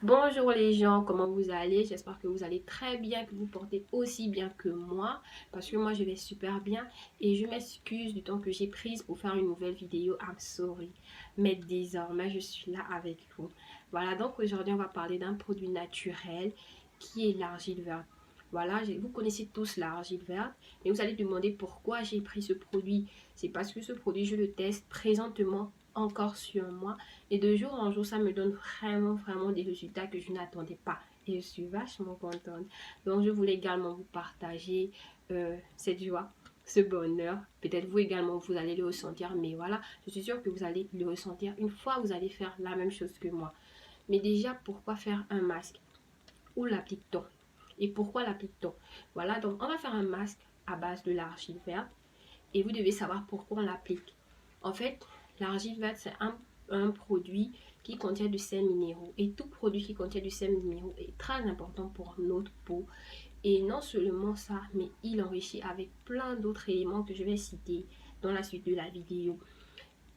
Bonjour les gens, comment vous allez? J'espère que vous allez très bien, que vous portez aussi bien que moi, parce que moi je vais super bien et je m'excuse du temps que j'ai prise pour faire une nouvelle vidéo. I'm sorry, mais désormais je suis là avec vous. Voilà, donc aujourd'hui on va parler d'un produit naturel qui est l'argile verte. Voilà, vous connaissez tous l'argile verte, mais vous allez demander pourquoi j'ai pris ce produit. C'est parce que ce produit, je le teste présentement encore sur moi. Et de jour en jour, ça me donne vraiment des résultats que je n'attendais pas. Et je suis vachement contente. Donc, je voulais également vous partager cette joie, ce bonheur. Peut-être vous également, vous allez le ressentir. Mais voilà, je suis sûre que vous allez le ressentir une fois vous allez faire la même chose que moi. Mais déjà, pourquoi faire un masque? Où l'applique-t-on? Et pourquoi l'applique-t-on? Voilà, donc on va faire un masque à base de l'argile verte. Et vous devez savoir pourquoi on l'applique. En fait, l'argile verte, c'est un produit qui contient du sel minéraux. Et tout produit qui contient du sel minéraux est très important pour notre peau. Et non seulement ça, mais il enrichit avec plein d'autres éléments que je vais citer dans la suite de la vidéo.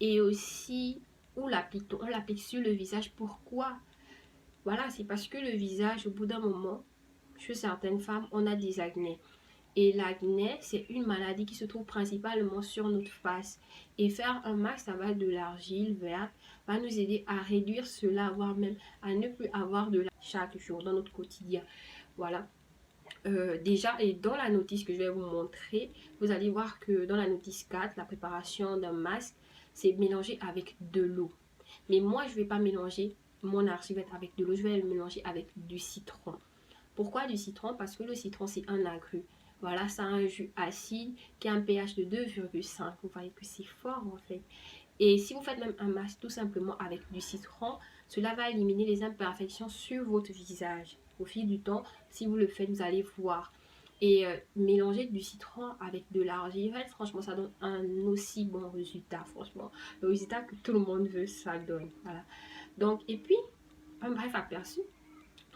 Et aussi, où l'applique-t-on? On l'applique sur le visage. Pourquoi? Voilà, c'est parce que le visage, au bout d'un moment, chez certaines femmes, on a des acnés. Et l'acné, c'est une maladie qui se trouve principalement sur notre face. Et faire un masque à base de l'argile verte va nous aider à réduire cela, voire même à ne plus avoir de l'acné chaque jour dans notre quotidien. Voilà. Déjà, et dans la notice que je vais vous montrer, vous allez voir que dans la notice 4, la préparation d'un masque, c'est mélangé avec de l'eau. Mais moi, je ne vais pas mélanger mon argile verte avec de l'eau, je vais le mélanger avec du citron. Pourquoi du citron? Parce que le citron, c'est un agrume. Voilà, ça a un jus acide qui a un pH de 2,5. Vous voyez que c'est fort en fait. Et si vous faites même un masque tout simplement avec du citron, cela va éliminer les imperfections sur votre visage. Au fil du temps, si vous le faites, vous allez voir. Et mélanger du citron avec de l'argile, franchement, ça donne un aussi bon résultat. Franchement, le résultat que tout le monde veut, ça donne. Voilà. Donc, et puis, un bref aperçu.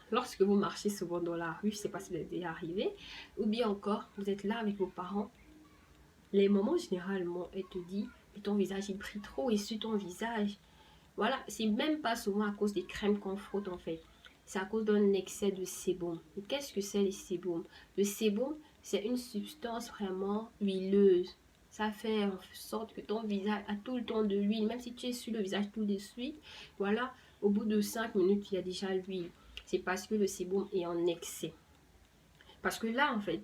Lorsque vous marchez souvent dans la rue, je ne sais pas si vous êtes déjà arrivé, ou bien encore, vous êtes là avec vos parents, les moments généralement, elle te dit, ton visage il brille trop et sur ton visage. Voilà, c'est même pas souvent à cause des crèmes qu'on frotte en fait. C'est à cause d'un excès de sébum. Et qu'est-ce que c'est le sébum? Le sébum, c'est une substance vraiment huileuse. Ça fait en sorte que ton visage a tout le temps de l'huile. Même si tu es sur le visage tout de suite, voilà, au bout de 5 minutes, il y a déjà l'huile. C'est parce que le sébum est en excès. Parce que là, en fait,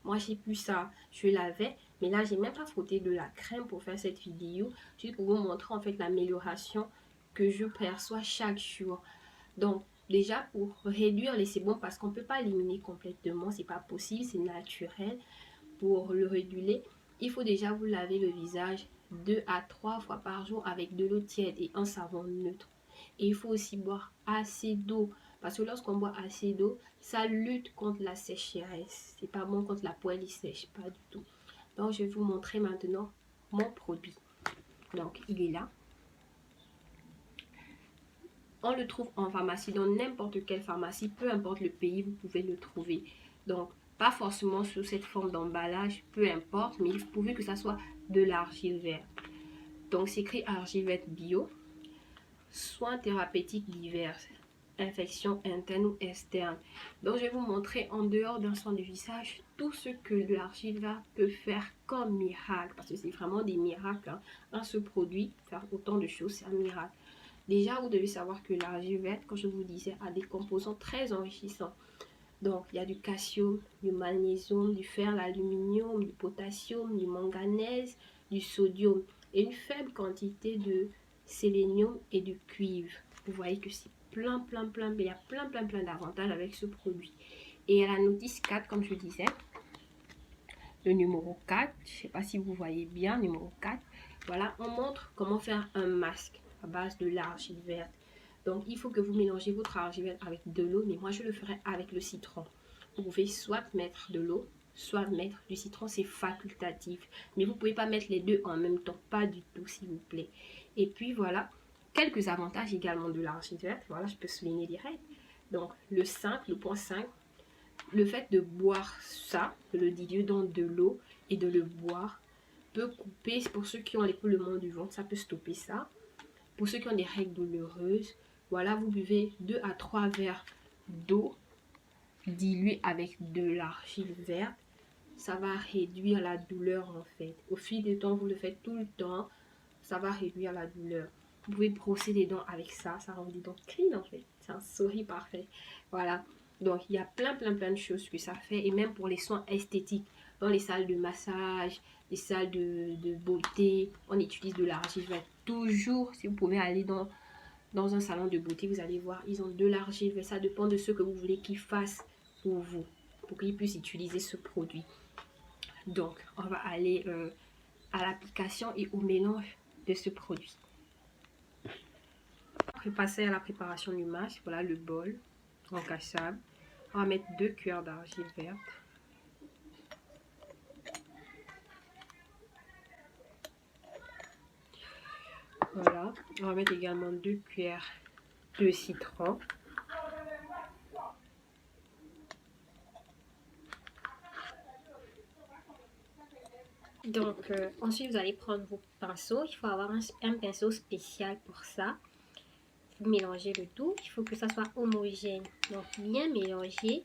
moi, j'ai plus ça. Je l'avais, mais là, j'ai même pas frotté de la crème pour faire cette vidéo. Juste pour vous montrer, en fait, l'amélioration que je perçois chaque jour. Donc, déjà, pour réduire les sébums, parce qu'on ne peut pas éliminer complètement, c'est pas possible, c'est naturel. Pour le réguler, il faut déjà vous laver le visage 2 à 3 fois par jour avec de l'eau tiède et un savon neutre. Et il faut aussi boire assez d'eau. Parce que lorsqu'on boit assez d'eau, ça lutte contre la sécheresse. C'est pas bon quand la poêle sèche, pas du tout. Donc, je vais vous montrer maintenant mon produit. Donc, il est là. On le trouve en pharmacie, dans n'importe quelle pharmacie, peu importe le pays, vous pouvez le trouver. Donc, pas forcément sous cette forme d'emballage, peu importe, mais il pouvez que ça soit de l'argile verte. Donc, c'est écrit argile verte bio, soins thérapeutiques divers, infections internes ou externes. Donc, je vais vous montrer en dehors d'un soin de visage tout ce que l'argile verte peut faire comme miracle. Parce que c'est vraiment des miracles. Hein. Un seul produit, faire autant de choses, c'est un miracle. Déjà, vous devez savoir que l'argile verte, comme je vous disais, a des composants très enrichissants. Donc, il y a du calcium, du magnésium, du fer, l'aluminium, du potassium, du manganèse, du sodium et une faible quantité de sélénium et du cuivre. Vous voyez que c'est il y a plein d'avantages avec ce produit. Et à la notice 4, comme je disais, le numéro 4, je ne sais pas si vous voyez bien, numéro 4, voilà, on montre comment faire un masque à base de l'argile verte. Donc, il faut que vous mélangez votre argile verte avec de l'eau, mais moi, je le ferai avec le citron. Vous pouvez soit mettre de l'eau, soit mettre du citron, c'est facultatif. Mais vous ne pouvez pas mettre les deux en même temps, pas du tout, s'il vous plaît. Et puis, voilà, quelques avantages également de l'argile verte. Voilà, je peux souligner direct. Donc, le 5, le point 5, le fait de boire ça, de le diluer dans de l'eau et de le boire, peut couper, pour ceux qui ont l'écoulement du ventre, ça peut stopper ça. Pour ceux qui ont des règles douloureuses, Voilà, vous buvez 2 à 3 verres d'eau diluée avec de l'argile verte. Ça va réduire la douleur en fait. Au fil du temps, vous le faites tout le temps, ça va réduire la douleur. Vous pouvez brosser les dents avec ça, ça rend les dents clean en fait. C'est un sourire parfait. Voilà. Donc il y a plein de choses que ça fait. Et même pour les soins esthétiques, dans les salles de massage, les salles de beauté, on utilise de l'argile verte. Toujours, si vous pouvez aller dans un salon de beauté, vous allez voir, ils ont de l'argile verte. Ça dépend de ce que vous voulez qu'ils fassent pour vous, pour qu'ils puissent utiliser ce produit. Donc, on va aller à l'application et au mélange de ce produit. Après passer à la préparation du masque, voilà le bol encassable. On va mettre 2 cuillères d'argile verte. Voilà, on va mettre également 2 cuillères de citron. Donc, ensuite, vous allez prendre vos pinceaux. Il faut avoir un pinceau spécial pour ça. Vous mélangez le tout. Il faut que ça soit homogène. Donc, bien mélanger.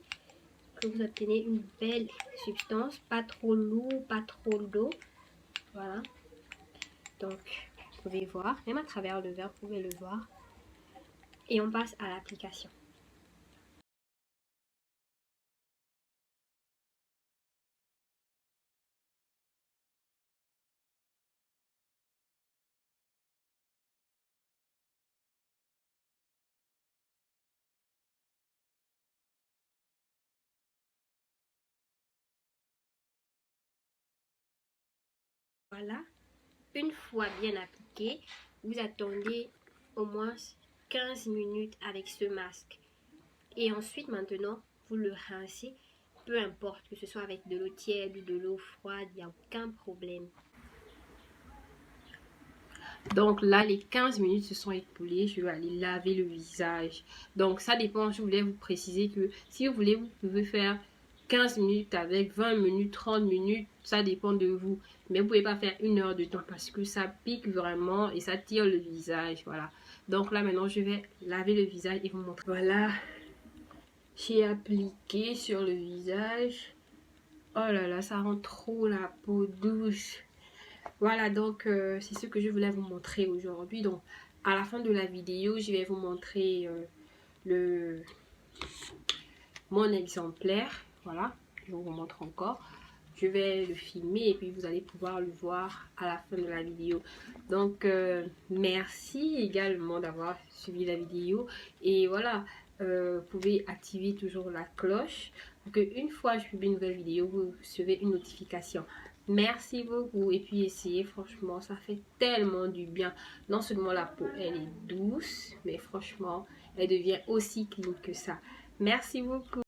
Que vous obtenez une belle substance. Pas trop lourd, pas trop d'eau. Voilà. Donc, vous pouvez voir. Même à travers le verre, vous pouvez le voir. Et on passe à l'application. Voilà, une fois bien appliqué, vous attendez au moins 15 minutes avec ce masque. Et ensuite, maintenant, vous le rincez, peu importe que ce soit avec de l'eau tiède ou de l'eau froide, il n'y a aucun problème. Donc là, les 15 minutes se sont écoulées, je vais aller laver le visage. Donc ça dépend, je voulais vous préciser que si vous voulez, vous pouvez faire 15 minutes avec 20 minutes, 30 minutes, ça dépend de vous. Mais vous ne pouvez pas faire 1 heure de temps parce que ça pique vraiment et ça tire le visage, voilà. Donc là, maintenant, je vais laver le visage et vous montrer. Voilà, j'ai appliqué sur le visage. Oh là là, ça rend trop la peau douce. Voilà, donc c'est ce que je voulais vous montrer aujourd'hui. Donc à la fin de la vidéo, je vais vous montrer mon exemplaire. Voilà, je vous montre encore. Je vais le filmer et puis vous allez pouvoir le voir à la fin de la vidéo. Donc merci également d'avoir suivi la vidéo. Et voilà, vous pouvez activer toujours la cloche pour que une fois je publie une nouvelle vidéo, vous recevez une notification. Merci beaucoup et puis essayez, franchement, ça fait tellement du bien. Non seulement la peau, elle est douce, mais franchement, elle devient aussi clean que ça. Merci beaucoup.